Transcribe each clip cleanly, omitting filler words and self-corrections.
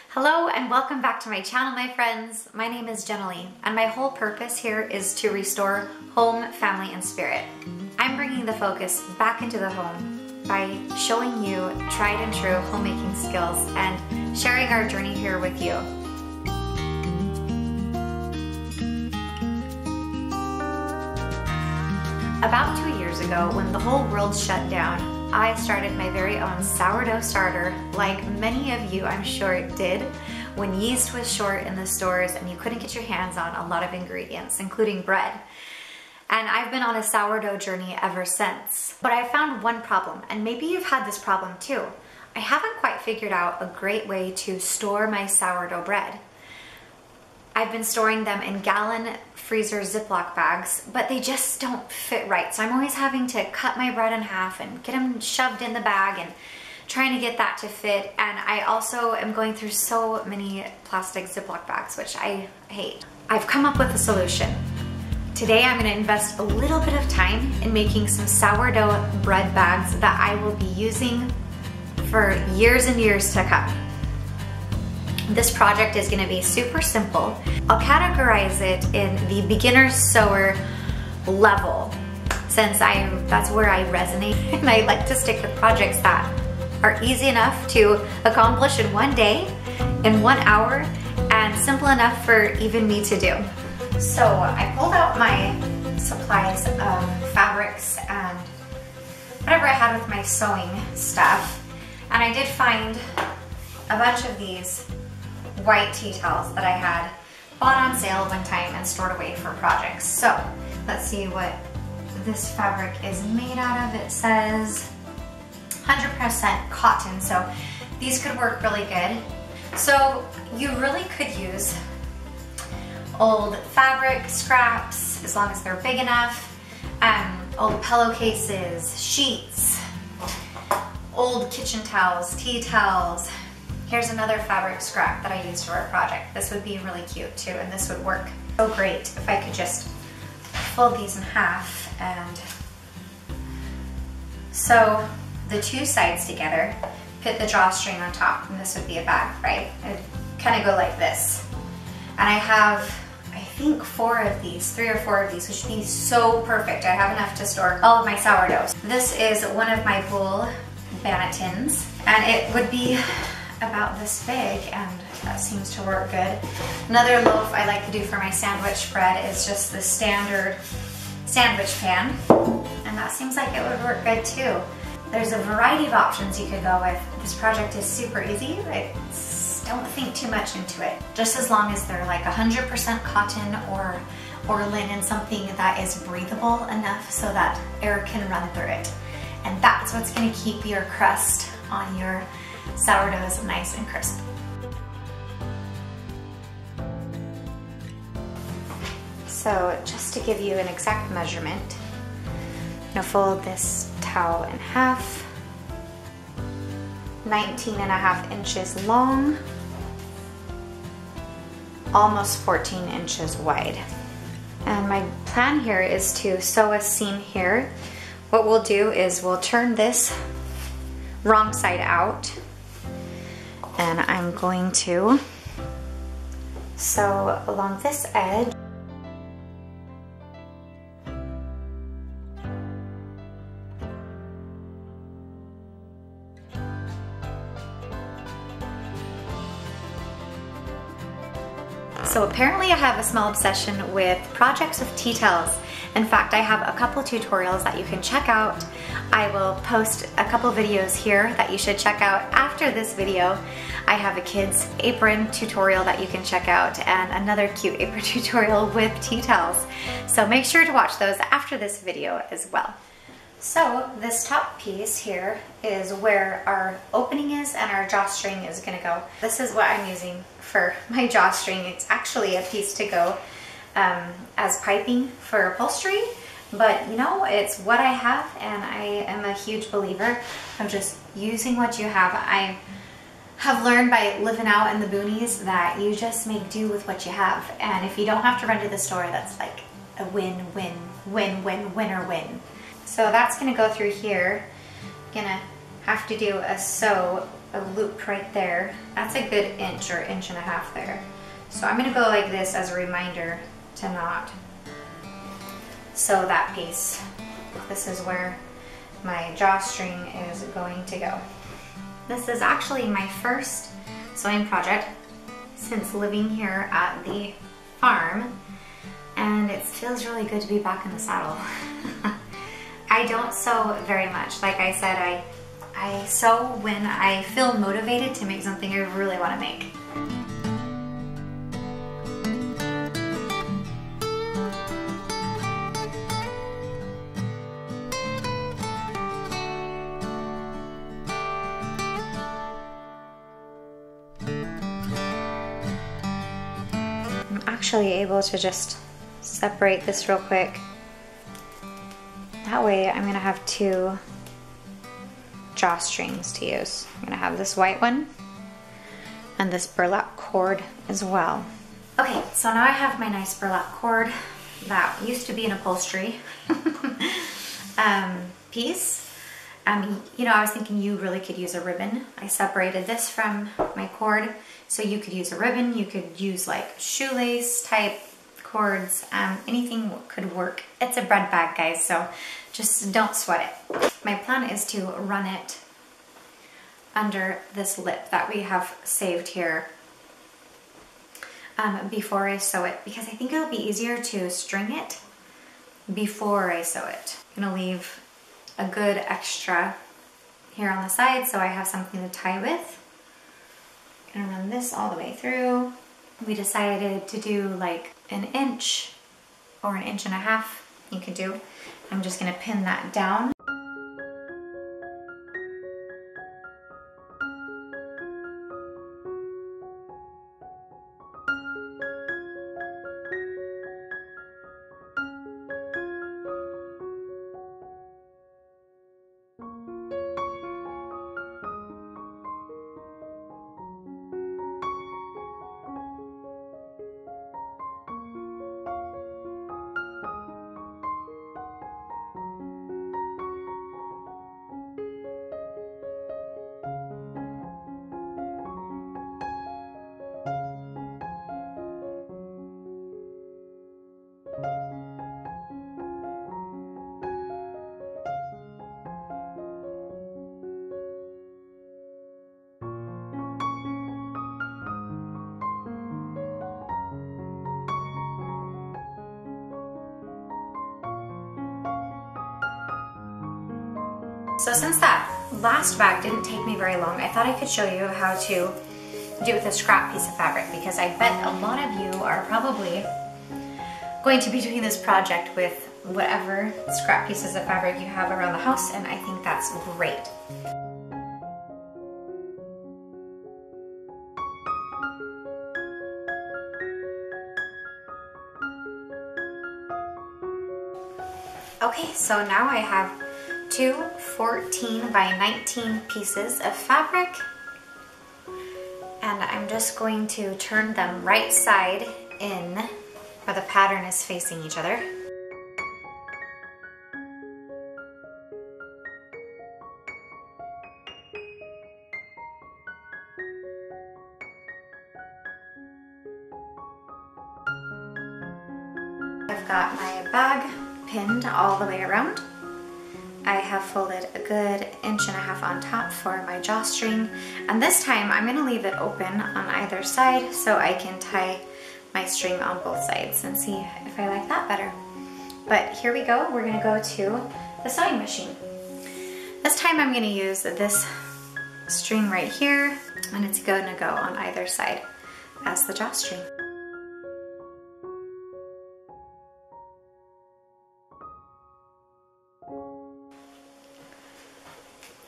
Hello and welcome back to my channel, my friends. My name is Jennalee, and my whole purpose here is to restore home, family, and spirit. I'm bringing the focus back into the home by showing you tried and true homemaking skills and sharing our journey here with you. About 2 years ago, when the whole world shut down, I started my very own sourdough starter, like many of you I'm sure did, when yeast was short in the stores and you couldn't get your hands on a lot of ingredients, including bread. And I've been on a sourdough journey ever since. But I found one problem, and maybe you've had this problem too. I haven't quite figured out a great way to store my sourdough bread. I've been storing them in gallon freezer Ziplock bags, but they just don't fit right. So I'm always having to cut my bread in half and get them shoved in the bag and trying to get that to fit. And I also am going through so many plastic Ziplock bags, which I hate. I've come up with a solution. Today I'm gonna invest a little bit of time in making some sourdough bread bags that I will be using for years and years to come. This project is gonna be super simple. I'll categorize it in the beginner sewer level, since that's where I resonate, and I like to stick with projects that are easy enough to accomplish in one day, in 1 hour, and simple enough for even me to do. So I pulled out my supplies of fabrics and whatever I had with my sewing stuff, and I did find a bunch of these white tea towels that I had bought on sale one time and stored away for projects. So let's see what this fabric is made out of. It says 100% cotton, so these could work really good. So you really could use old fabric scraps as long as they're big enough, old pillowcases, sheets, old kitchen towels, tea towels. Here's another fabric scrap that I used for a project. This would be really cute too, and this would work so great if I could just fold these in half and sew the two sides together, put the drawstring on top, and this would be a bag, right? It'd kind of go like this. And I have, I think, 3 or 4 of these, which would be so perfect. I have enough to store all of my sourdoughs. This is one of my Boules bannetins, and it would be about this big, and that seems to work good. Another loaf I like to do for my sandwich bread is just the standard sandwich pan, and that seems like it would work good too. There's a variety of options you could go with. This project is super easy. Don't think too much into it. Just as long as they're like 100% cotton or linen, something that is breathable enough so that air can run through it. And that's what's gonna keep your crust on your sourdoughs nice and crisp. So just to give you an exact measurement, I'm gonna fold this towel in half, 19.5 inches long, almost 14 inches wide. And my plan here is to sew a seam here. What we'll do is we'll turn this wrong side out, and I'm going to sew along this edge. So apparently I have a small obsession with projects with tea towels. In fact, I have a couple tutorials that you can check out. I will post a couple videos here that you should check out after this video. I have a kid's apron tutorial that you can check out and another cute apron tutorial with tea towels. So make sure to watch those after this video as well. So this top piece here is where our opening is and our drawstring is gonna go. This is what I'm using for my drawstring. It's actually a piece to go as piping for upholstery, but you know, it's what I have, and I am a huge believer of just using what you have. I have learned by living out in the boonies that you just make do with what you have, and if you don't have to run to the store, that's like a win-win-win-win-winner-win. So that's gonna go through here. Gonna have to do a sew a loop right there. That's a good inch or inch and a half there. So I'm gonna go like this as a reminder to not sew that piece. This is where my drawstring is going to go. This is actually my first sewing project since living here at the farm, and it feels really good to be back in the saddle. I don't sew very much. Like I said, I sew when I feel motivated to make something I really want to make. I'm actually able to just separate this real quick. That way I'm gonna have two drawstrings to use. I'm gonna have this white one and this burlap cord as well. Okay, so now I have my nice burlap cord that used to be an upholstery piece. You know, I was thinking you really could use a ribbon. I separated this from my cord, so you could use a ribbon, you could use like shoelace type cords, anything could work. It's a bread bag, guys, so just don't sweat it. My plan is to run it under this lip that we have saved here before I sew it, because I think it'll be easier to string it before I sew it. I'm gonna leave a good extra here on the side so I have something to tie with. I'm gonna run this all the way through. We decided to do like an inch or an inch and a half you could do. I'm just gonna pin that down. So since that last bag didn't take me very long, I thought I could show you how to do it with a scrap piece of fabric, because I bet a lot of you are probably going to be doing this project with whatever scrap pieces of fabric you have around the house, and I think that's great. Okay, so now I have two 14 by 19 pieces of fabric, and I'm just going to turn them right side in where the pattern is facing each other. I've got my bag pinned all the way around. I have folded a good inch and a half on top for my drawstring, and this time I'm going to leave it open on either side so I can tie my string on both sides and see if I like that better. But here we go, we're going to go to the sewing machine. This time I'm going to use this string right here, and it's going to go on either side as the drawstring.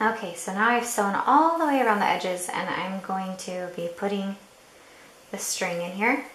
Okay, so now I've sewn all the way around the edges, and I'm going to be putting the string in here.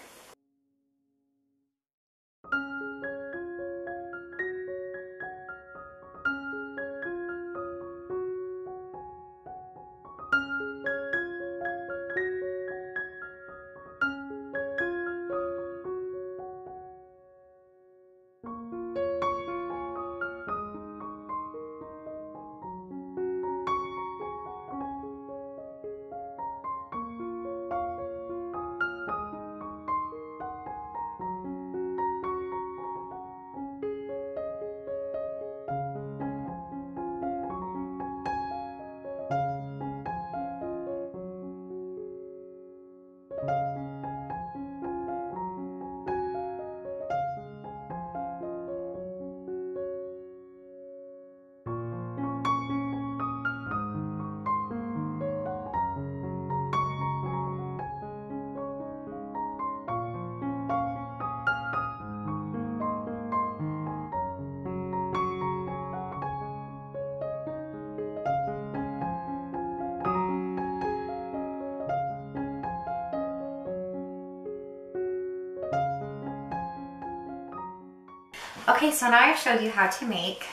Okay, so now I've showed you how to make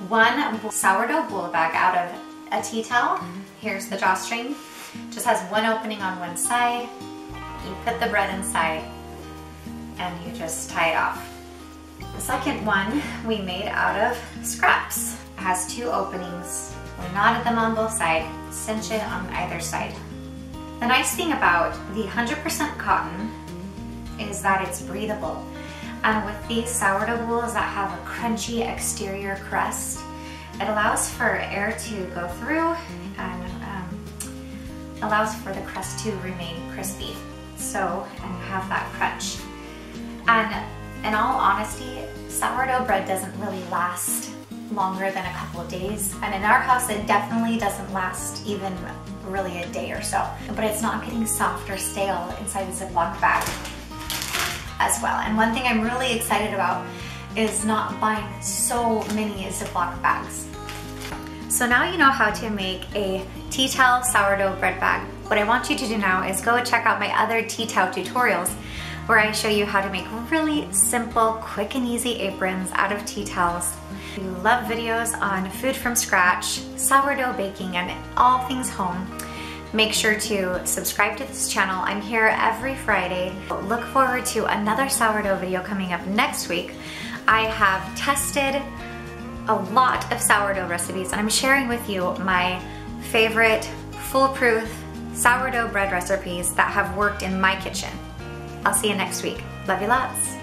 one sourdough boule bag out of a tea towel. Here's the drawstring. Just has one opening on one side. You put the bread inside and you just tie it off. The second one we made out of scraps. It has two openings. We knotted them on both sides, cinch it on either side. The nice thing about the 100% cotton is that it's breathable. And with these sourdough boules that have a crunchy exterior crust, it allows for air to go through and allows for the crust to remain crispy. So, and have that crunch. And in all honesty, sourdough bread doesn't really last longer than a couple of days. And in our house, it definitely doesn't last even really a day or so. But it's not getting soft or stale inside the Ziplock bag as well. And one thing I'm really excited about is not buying so many Ziplock bags. So now you know how to make a tea towel sourdough bread bag. What I want you to do now is go check out my other tea towel tutorials where I show you how to make really simple, quick and easy aprons out of tea towels. If you love videos on food from scratch, sourdough baking, and all things home, make sure to subscribe to this channel. I'm here every Friday. Look forward to another sourdough video coming up next week. I have tested a lot of sourdough recipes and I'm sharing with you my favorite foolproof sourdough bread recipes that have worked in my kitchen. I'll see you next week. Love you lots.